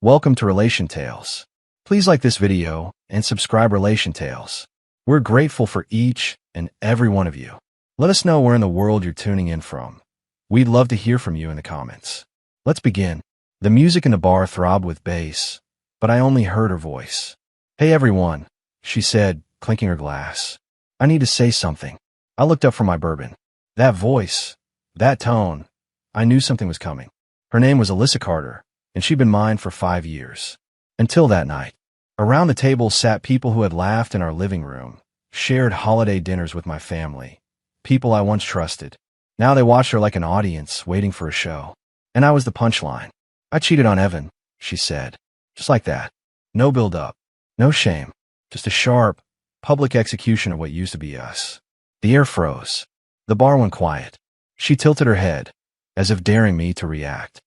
Welcome to Relation Tales. Please like this video and subscribe Relation Tales. We're grateful for each and every one of you. Let us know where in the world you're tuning in from. We'd love to hear from you in the comments. Let's begin. The music in the bar throbbed with bass, but I only heard her voice. "Hey everyone," she said, clinking her glass. "I need to say something." I looked up from my bourbon. That voice, that tone, I knew something was coming. Her name was Alyssa Carter, and she'd been mine for 5 years. Until that night. Around the table sat people who had laughed in our living room, shared holiday dinners with my family, people I once trusted. Now they watched her like an audience waiting for a show. And I was the punchline. "I cheated on Evan," she said. Just like that. No build-up. No shame. Just a sharp, public execution of what used to be us. The air froze. The bar went quiet. She tilted her head, as if daring me to react.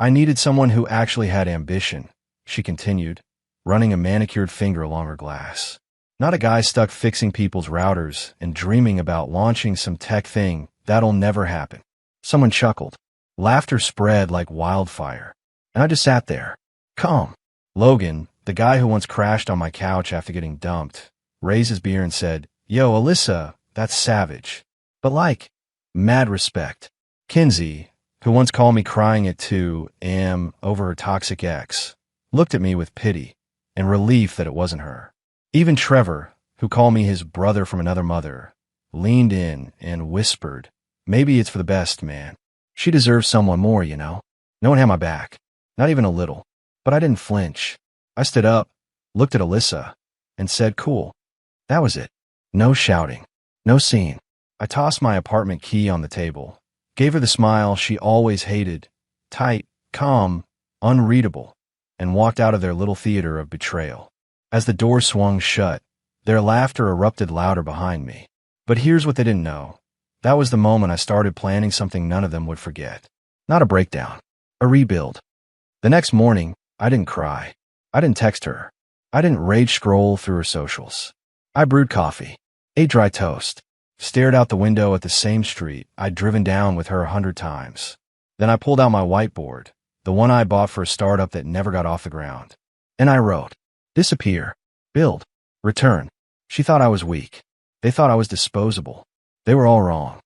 I needed someone who actually had ambition, she continued, running a manicured finger along her glass. Not a guy stuck fixing people's routers and dreaming about launching some tech thing that'll never happen. Someone chuckled. Laughter spread like wildfire. And I just sat there, calm. Logan, the guy who once crashed on my couch after getting dumped, raised his beer and said, "Yo, Alyssa, that's savage. But like, mad respect." Kinsey, who once called me crying at 2 a.m. over her toxic ex, looked at me with pity and relief that it wasn't her. Even Trevor, who called me his brother from another mother, leaned in and whispered, "Maybe it's for the best, man. She deserves someone more, you know." No one had my back. Not even a little. But I didn't flinch. I stood up, looked at Alyssa, and said, "Cool." That was it. No shouting. No scene. I tossed my apartment key on the table, gave her the smile she always hated, tight, calm, unreadable, and walked out of their little theater of betrayal. As the door swung shut, their laughter erupted louder behind me. But here's what they didn't know. That was the moment I started planning something none of them would forget. Not a breakdown. A rebuild. The next morning, I didn't cry. I didn't text her. I didn't rage scroll through her socials. I brewed coffee, ate dry toast, stared out the window at the same street I'd driven down with her 100 times. Then I pulled out my whiteboard, the one I bought for a startup that never got off the ground. And I wrote, "Disappear, build, return." She thought I was weak. They thought I was disposable. They were all wrong.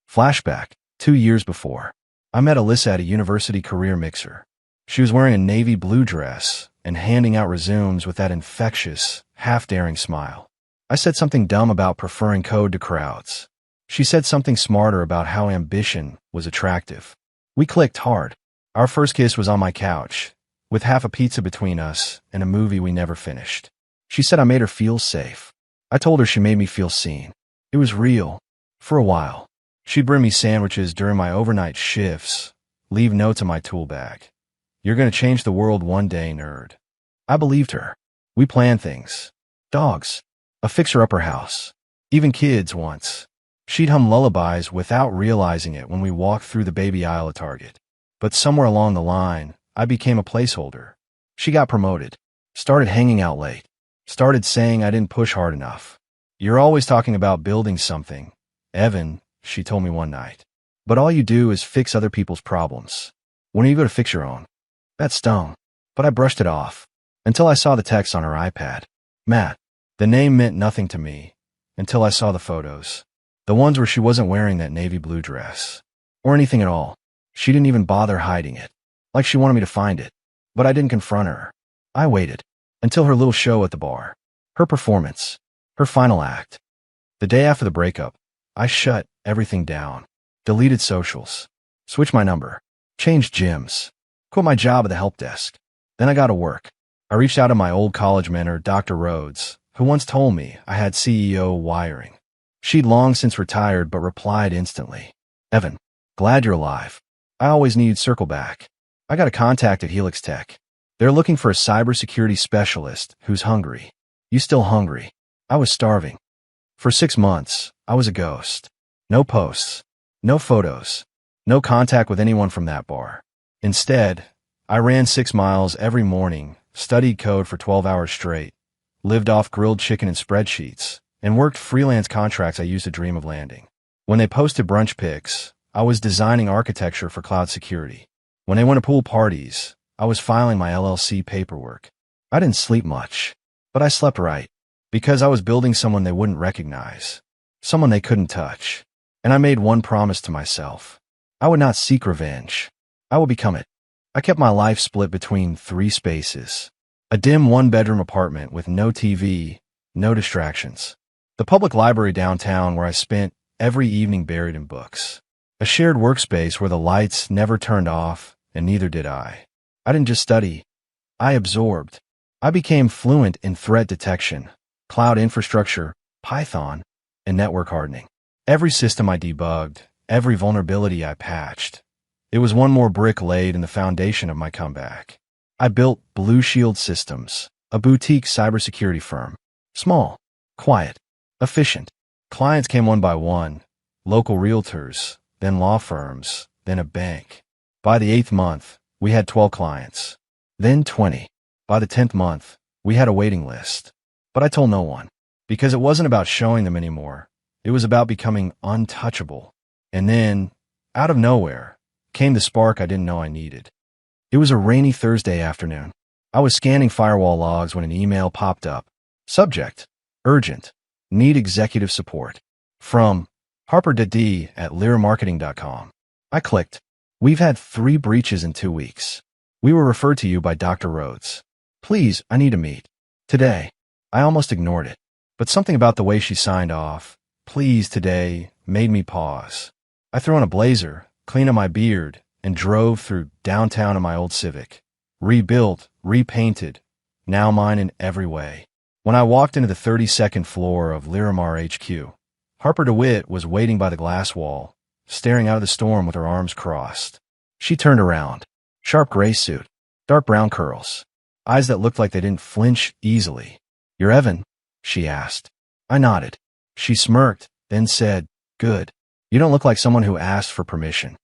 Flashback, 2 years before. I met Alyssa at a university career mixer. She was wearing a navy blue dress and handing out resumes with that infectious, half-daring smile. I said something dumb about preferring code to crowds. She said something smarter about how ambition was attractive. We clicked hard. Our first kiss was on my couch, with half a pizza between us and a movie we never finished. She said I made her feel safe. I told her she made me feel seen. It was real. For a while. She'd bring me sandwiches during my overnight shifts, leave notes in my tool bag. "You're gonna change the world one day, nerd." I believed her. We planned things. Dogs. A fixer-upper house. Even kids once. She'd hum lullabies without realizing it when we walked through the baby aisle at Target. But somewhere along the line, I became a placeholder. She got promoted. Started hanging out late. Started saying I didn't push hard enough. "You're always talking about building something, Evan," she told me one night. "But all you do is fix other people's problems. When are you going to fix your own?" That stung. But I brushed it off. Until I saw the text on her iPad. Matt. The name meant nothing to me, until I saw the photos. The ones where she wasn't wearing that navy blue dress. Or anything at all. She didn't even bother hiding it. Like she wanted me to find it. But I didn't confront her. I waited. Until her little show at the bar. Her performance. Her final act. The day after the breakup, I shut everything down. Deleted socials. Switched my number. Changed gyms. Quit my job at the help desk. Then I got to work. I reached out to my old college mentor, Dr. Rhodes, who once told me I had CEO wiring. She'd long since retired but replied instantly. "Evan, glad you're alive. I always need circle back. I got a contact at Helix Tech. They're looking for a cybersecurity specialist who's hungry." You still hungry? I was starving. For 6 months, I was a ghost. No posts. No photos. No contact with anyone from that bar. Instead, I ran 6 miles every morning, studied code for 12 hours straight, lived off grilled chicken and spreadsheets, and worked freelance contracts I used to dream of landing. When they posted brunch pics, I was designing architecture for cloud security. When they went to pool parties, I was filing my LLC paperwork. I didn't sleep much, but I slept right, because I was building someone they wouldn't recognize, someone they couldn't touch. And I made one promise to myself. I would not seek revenge. I would become it. I kept my life split between 3 spaces. A dim one-bedroom apartment with no TV, no distractions. The public library downtown where I spent every evening buried in books. A shared workspace where the lights never turned off, and neither did I. I didn't just study. I absorbed. I became fluent in threat detection, cloud infrastructure, Python, and network hardening. Every system I debugged, every vulnerability I patched. It was one more brick laid in the foundation of my comeback. I built Blue Shield Systems, a boutique cybersecurity firm. Small, quiet, efficient. Clients came one by one, local realtors, then law firms, then a bank. By the 8th month, we had 12 clients, then 20. By the 10th month, we had a waiting list. But I told no one, because it wasn't about showing them anymore. It was about becoming untouchable. And then, out of nowhere, came the spark I didn't know I needed. It was a rainy Thursday afternoon. I was scanning firewall logs when an email popped up. Subject: urgent. Need executive support. From Harper D at lyramarketing.com. I clicked. We've had 3 breaches in 2 weeks. We were referred to you by Dr. Rhodes. Please, I need to meet. Today. I almost ignored it. But something about the way she signed off, please today, made me pause. I threw on a blazer, cleaned up my beard, and drove through downtown in my old Civic. Rebuilt, repainted, now mine in every way. When I walked into the 32nd floor of Lyramar HQ, Harper DeWitt was waiting by the glass wall, staring out of the storm with her arms crossed. She turned around. Sharp gray suit, dark brown curls, eyes that looked like they didn't flinch easily. "You're Evan?" she asked. I nodded. She smirked, then said, "Good. You don't look like someone who asked for permission."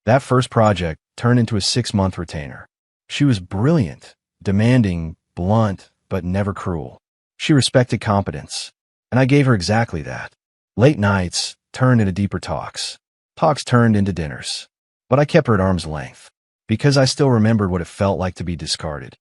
That first project turned into a 6-month retainer. She was brilliant, demanding, blunt, but never cruel. She respected competence, and I gave her exactly that. Late nights turned into deeper talks. Talks turned into dinners. But I kept her at arm's length, because I still remembered what it felt like to be discarded.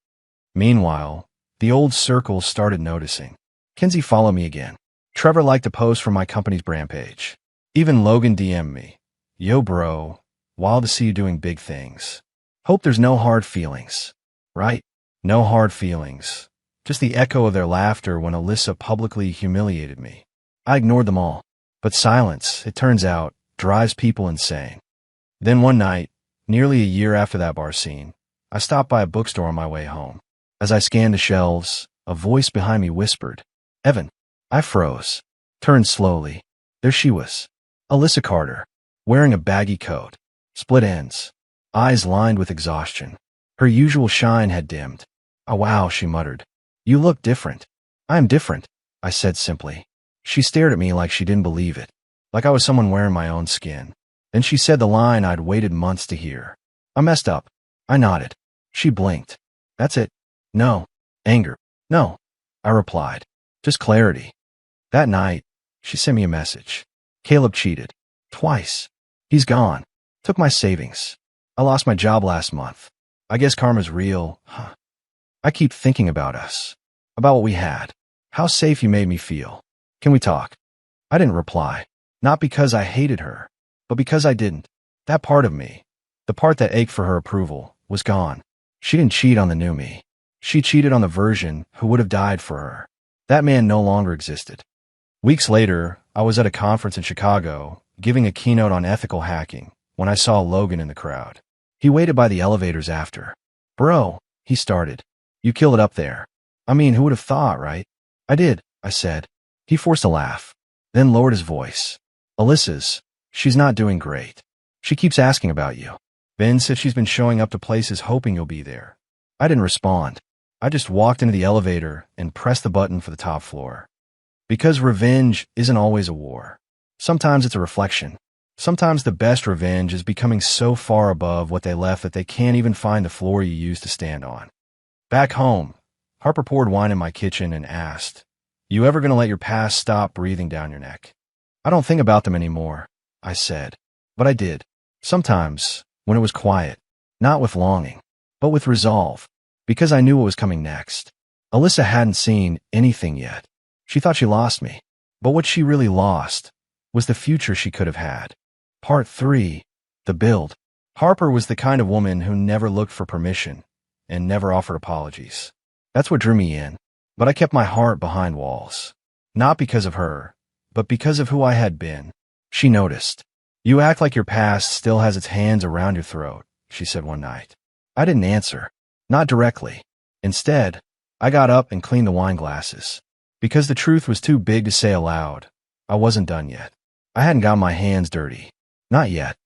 Meanwhile, the old circle started noticing. Kinsey followed me again. Trevor liked a post from my company's brand page. Even Logan DM'd me. "Yo bro, wild to see you doing big things. Hope there's no hard feelings." Right? No hard feelings. Just the echo of their laughter when Alyssa publicly humiliated me. I ignored them all. But silence, it turns out, drives people insane. Then one night, nearly a year after that bar scene, I stopped by a bookstore on my way home. As I scanned the shelves, a voice behind me whispered, "Evan." I froze, turned slowly. There she was, Alyssa Carter, wearing a baggy coat, split ends, eyes lined with exhaustion. Her usual shine had dimmed. "Oh wow," she muttered. "You look different." "I am different," I said simply. She stared at me like she didn't believe it, like I was someone wearing my own skin. Then she said the line I'd waited months to hear. "I messed up." I nodded. She blinked. "That's it." "No." "Anger." "No." I replied. "Just clarity." That night, she sent me a message. "Caleb cheated. Twice. He's gone. Took my savings. I lost my job last month. I guess karma's real, huh? I keep thinking about us. About what we had. How safe you made me feel. Can we talk?" I didn't reply. Not because I hated her, but because I didn't. That part of me, the part that ached for her approval, was gone. She didn't cheat on the new me. She cheated on the version who would have died for her. That man no longer existed. Weeks later, I was at a conference in Chicago, giving a keynote on ethical hacking, when I saw Logan in the crowd. He waited by the elevators after. "Bro," he started. "You killed it up there." "I mean, who would have thought, right?" "I did," I said. He forced a laugh, then lowered his voice. She's not doing great. She keeps asking about you. Ben said she's been showing up to places hoping you'll be there." I didn't respond. I just walked into the elevator and pressed the button for the top floor. Because revenge isn't always a war. Sometimes it's a reflection. Sometimes the best revenge is becoming so far above what they left that they can't even find the floor you used to stand on. Back home, Harper poured wine in my kitchen and asked, "You ever gonna let your past stop breathing down your neck?" "I don't think about them anymore," I said. But I did. Sometimes, when it was quiet, not with longing, but with resolve, because I knew what was coming next. Alyssa hadn't seen anything yet. She thought she lost me, but what she really lost was the future she could have had. Part 3. The Build. Harper was the kind of woman who never looked for permission and never offered apologies. That's what drew me in, but I kept my heart behind walls. Not because of her, but because of who I had been. She noticed. "You act like your past still has its hands around your throat," she said one night. I didn't answer. Not directly. Instead, I got up and cleaned the wine glasses. Because the truth was too big to say aloud. I wasn't done yet. I hadn't got my hands dirty. Not yet.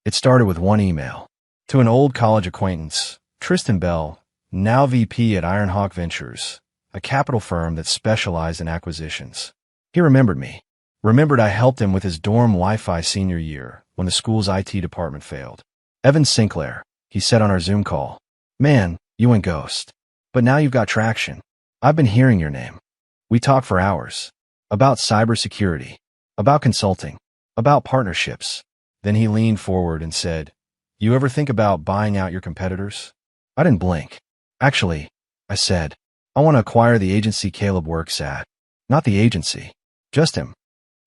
It started with one email. To an old college acquaintance, Tristan Bell, now VP at Ironhawk Ventures, a capital firm that specialized in acquisitions. He remembered me. Remembered I helped him with his dorm Wi-Fi senior year when the school's IT department failed. "Evan Sinclair," he said on our Zoom call. "Man, you went ghost. But now you've got traction. I've been hearing your name." We talked for hours. About cybersecurity. About consulting. About partnerships. Then he leaned forward and said, "You ever think about buying out your competitors?" I didn't blink. "Actually," I said, "I want to acquire the agency Caleb works at." Not the agency. Just him.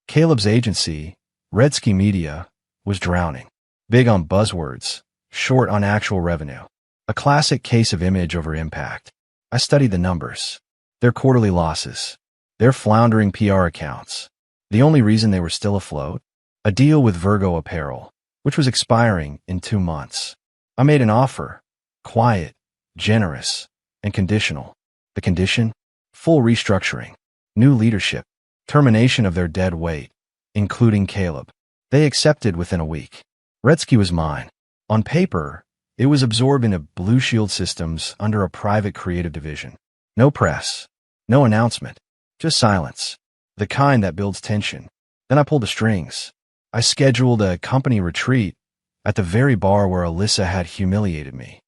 Caleb's agency, Redsky Media, was drowning. Big on buzzwords, short on actual revenue. A classic case of image over impact. I studied the numbers. Their quarterly losses. Their floundering PR accounts. The only reason they were still afloat? A deal with Virgo Apparel, which was expiring in 2 months. I made an offer. Quiet, generous, and conditional. The condition? Full restructuring. New leadership. Termination of their dead weight, including Caleb. They accepted within a week. Redsky was mine. On paper, it was absorbed into Blue Shield Systems under a private creative division. No press. No announcement. Just silence. The kind that builds tension. Then I pulled the strings. I scheduled a company retreat at the very bar where Alyssa had humiliated me.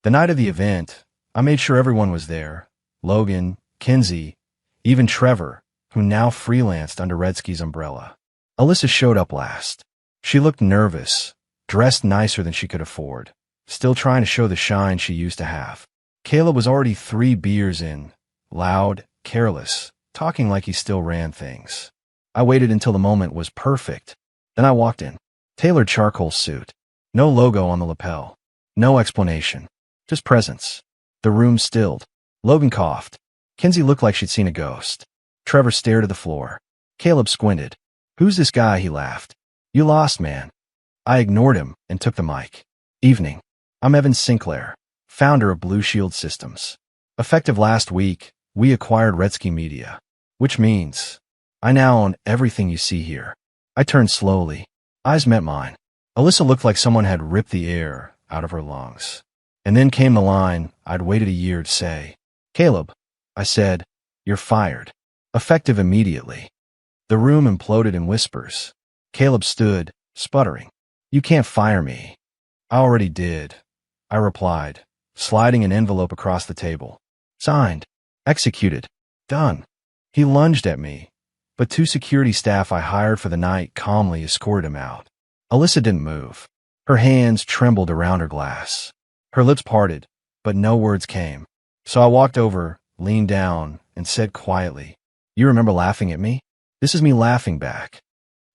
The night of the event, I made sure everyone was there. Logan, Kinsey, even Trevor, who now freelanced under Redsky's umbrella. Alyssa showed up last. She looked nervous, dressed nicer than she could afford, still trying to show the shine she used to have. Caleb was already 3 beers in, loud, careless, talking like he still ran things. I waited until the moment was perfect. Then I walked in. Tailored charcoal suit. No logo on the lapel. No explanation. Just presence. The room stilled. Logan coughed. Kinsey looked like she'd seen a ghost. Trevor stared at the floor. Caleb squinted. "Who's this guy?" he laughed. "You lost, man." I ignored him and took the mic. "Evening. I'm Evan Sinclair, founder of Blue Shield Systems. Effective last week, we acquired Redsky Media, which means I now own everything you see here." I turned slowly. Eyes met mine. Alyssa looked like someone had ripped the air out of her lungs. And then came the line I'd waited a year to say. "Caleb," I said, "you're fired. Effective immediately." The room imploded in whispers. Caleb stood, sputtering. "You can't fire me." "I already did," I replied, sliding an envelope across the table. "Signed. Executed. Done." He lunged at me, but 2 security staff I hired for the night calmly escorted him out. Alyssa didn't move. Her hands trembled around her glass. Her lips parted, but no words came. So I walked over, leaned down, and said quietly, "You remember laughing at me? This is me laughing back."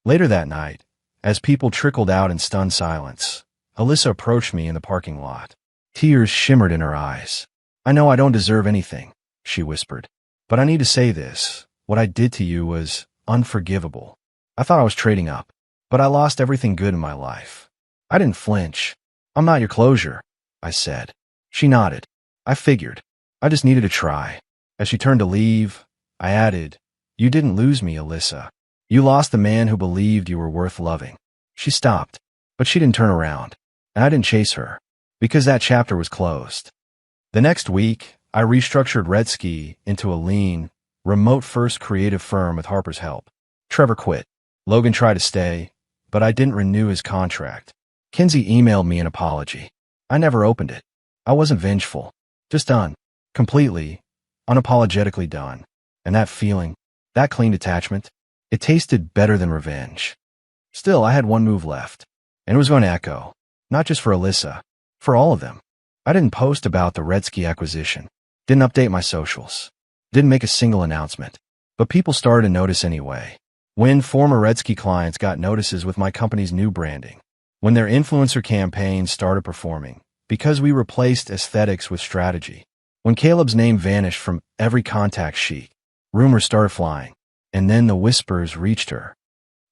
Later that night, as people trickled out in stunned silence, Alyssa approached me in the parking lot. Tears shimmered in her eyes. "I know I don't deserve anything," she whispered, "but I need to say this. What I did to you was unforgivable. I thought I was trading up, but I lost everything good in my life." I didn't flinch. "I'm not your closure," I said. She nodded. I figured. I just needed to try. As she turned to leave, I added, "You didn't lose me, Alyssa. You lost the man who believed you were worth loving." She stopped, but she didn't turn around, and I didn't chase her, because that chapter was closed. The next week, I restructured Redsky into a lean, remote-first creative firm with Harper's help. Trevor quit. Logan tried to stay, but I didn't renew his contract. Kinsey emailed me an apology. I never opened it. I wasn't vengeful. Just done. Completely, unapologetically done. And that feeling, that clean detachment, it tasted better than revenge. Still, I had one move left, and it was going to echo, not just for Alyssa, for all of them. I didn't post about the Redsky acquisition, didn't update my socials, didn't make a single announcement. But people started to notice anyway. When former Redsky clients got notices with my company's new branding, when their influencer campaigns started performing, because we replaced aesthetics with strategy, when Caleb's name vanished from every contact sheet, rumors started flying, and then the whispers reached her.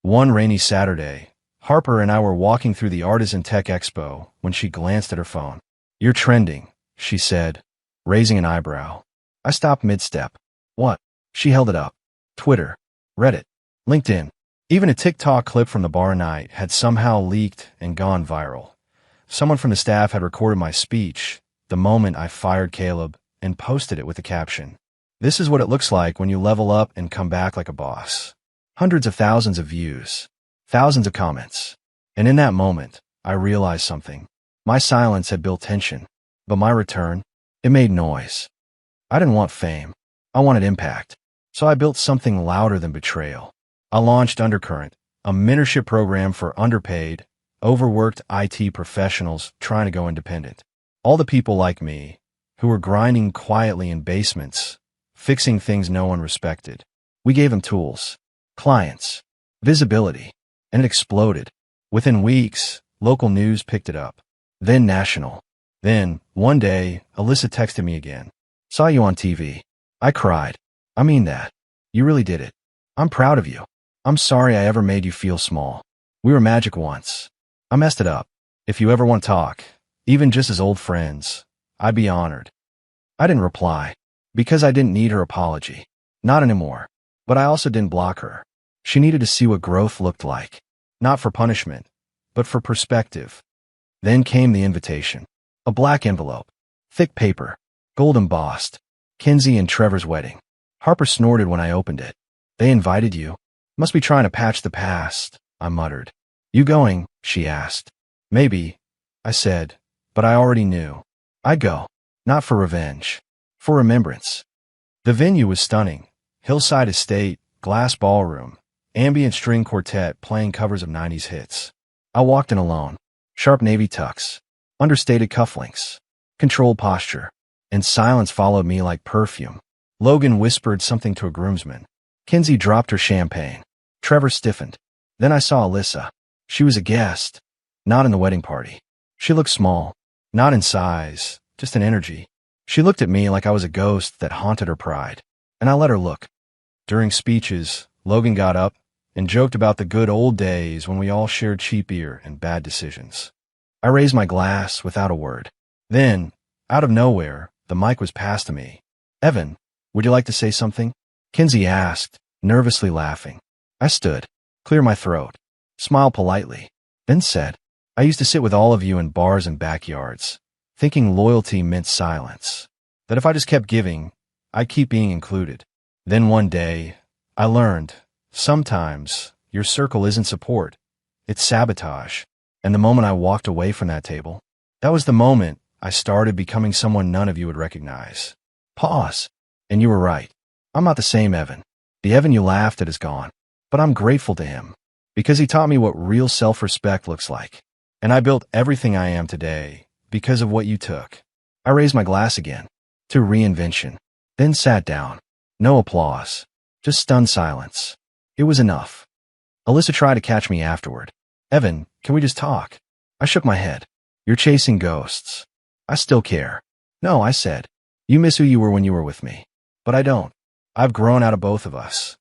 One rainy Saturday, Harper and I were walking through the Artisan Tech Expo when she glanced at her phone. "You're trending," she said, raising an eyebrow. I stopped mid-step. "What?" She held it up. Twitter, Reddit, LinkedIn. Even a TikTok clip from the bar night had somehow leaked and gone viral. Someone from the staff had recorded my speech the moment I fired Caleb and posted it with the caption, "This is what it looks like when you level up and come back like a boss." Hundreds of thousands of views, thousands of comments. And in that moment, I realized something. My silence had built tension, but my return, it made noise. I didn't want fame. I wanted impact. So I built something louder than betrayal. I launched Undercurrent, a mentorship program for underpaid, overworked IT professionals trying to go independent. All the people like me, who were grinding quietly in basements, fixing things no one respected. We gave them tools, clients, visibility, and it exploded. Within weeks, local news picked it up. Then national. Then, one day, Alyssa texted me again. "Saw you on TV." I cried. "I mean that. You really did it. I'm proud of you. I'm sorry I ever made you feel small. We were magic once. I messed it up. If you ever want to talk, even just as old friends, I'd be honored." I didn't reply, because I didn't need her apology. Not anymore. But I also didn't block her. She needed to see what growth looked like. Not for punishment, but for perspective. Then came the invitation. A black envelope. Thick paper. Gold embossed. Kinsey and Trevor's wedding. Harper snorted when I opened it. "They invited you? Must be trying to patch the past," I muttered. "You going?" she asked. "Maybe," I said, but I already knew. I'd go. Not for revenge. For remembrance. The venue was stunning. Hillside Estate, glass ballroom, ambient string quartet playing covers of 90s hits. I walked in alone. Sharp navy tucks. Understated cufflinks. Controlled posture. And silence followed me like perfume. Logan whispered something to a groomsman. Kinsey dropped her champagne. Trevor stiffened. Then I saw Alyssa. She was a guest. Not in the wedding party. She looked small. Not in size, just in energy. She looked at me like I was a ghost that haunted her pride. And I let her look. During speeches, Logan got up and joked about the good old days when we all shared cheap beer and bad decisions. I raised my glass without a word. Then, out of nowhere, the mic was passed to me. "Evan, would you like to say something?" Kinsey asked, nervously laughing. I stood, cleared my throat, smiled politely, then said, "I used to sit with all of you in bars and backyards, thinking loyalty meant silence. That if I just kept giving, I'd keep being included. Then one day, I learned, sometimes your circle isn't support, it's sabotage. And the moment I walked away from that table, that was the moment I started becoming someone none of you would recognize." Pause. "And you were right. I'm not the same Evan. The Evan you laughed at is gone. But I'm grateful to him, because he taught me what real self-respect looks like. And I built everything I am today because of what you took." I raised my glass again, to reinvention, then sat down. No applause, just stunned silence. It was enough. Alyssa tried to catch me afterward. "Evan, can we just talk?" I shook my head. "You're chasing ghosts." "I still care." "No," I said. "You miss who you were when you were with me. But I don't. I've grown out of both of us."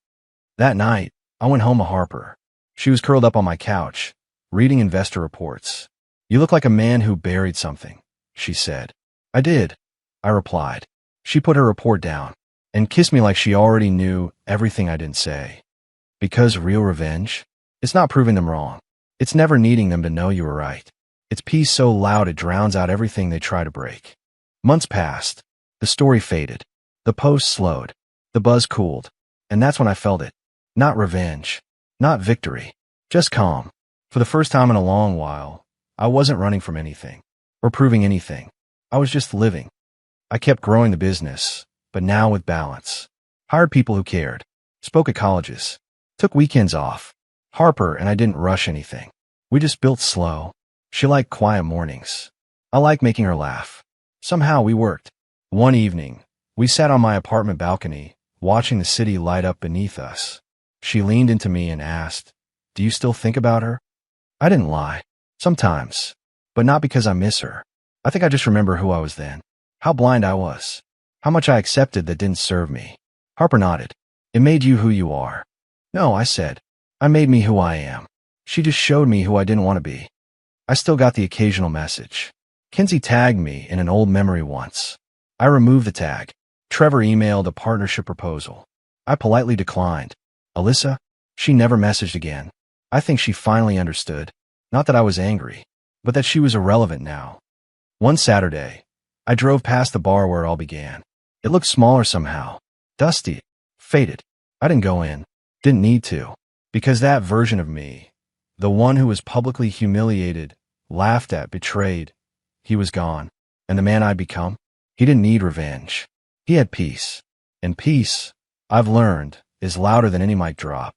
That night, I went home to Harper. She was curled up on my couch, reading investor reports. "You look like a man who buried something," she said. "I did," I replied. She put her report down and kissed me like she already knew everything I didn't say. Because real revenge, it's not proving them wrong. It's never needing them to know you were right. It's peace so loud it drowns out everything they try to break. Months passed. The story faded. The posts slowed. The buzz cooled. And that's when I felt it. Not revenge. Not victory. Just calm. For the first time in a long while, I wasn't running from anything or proving anything. I was just living. I kept growing the business, but now with balance. Hired people who cared. Spoke at colleges. Took weekends off. Harper and I didn't rush anything. We just built slow. She liked quiet mornings. I liked making her laugh. Somehow we worked. One evening, we sat on my apartment balcony, watching the city light up beneath us. She leaned into me and asked, "Do you still think about her?" I didn't lie. Sometimes. But not because I miss her. I think I just remember who I was then. How blind I was. How much I accepted that didn't serve me. Harper nodded. "It made you who you are." "No," I said. "I made me who I am." She just showed me who I didn't want to be. I still got the occasional message. Kinsey tagged me in an old memory once. I removed the tag. Trevor emailed a partnership proposal. I politely declined. Alyssa? She never messaged again. I think she finally understood. Not that I was angry, but that she was irrelevant now. One Saturday, I drove past the bar where it all began. It looked smaller somehow. Dusty. Faded. I didn't go in. Didn't need to. Because that version of me, the one who was publicly humiliated, laughed at, betrayed, he was gone. And the man I'd become? He didn't need revenge. He had peace. And peace, I've learned, is louder than any mic drop.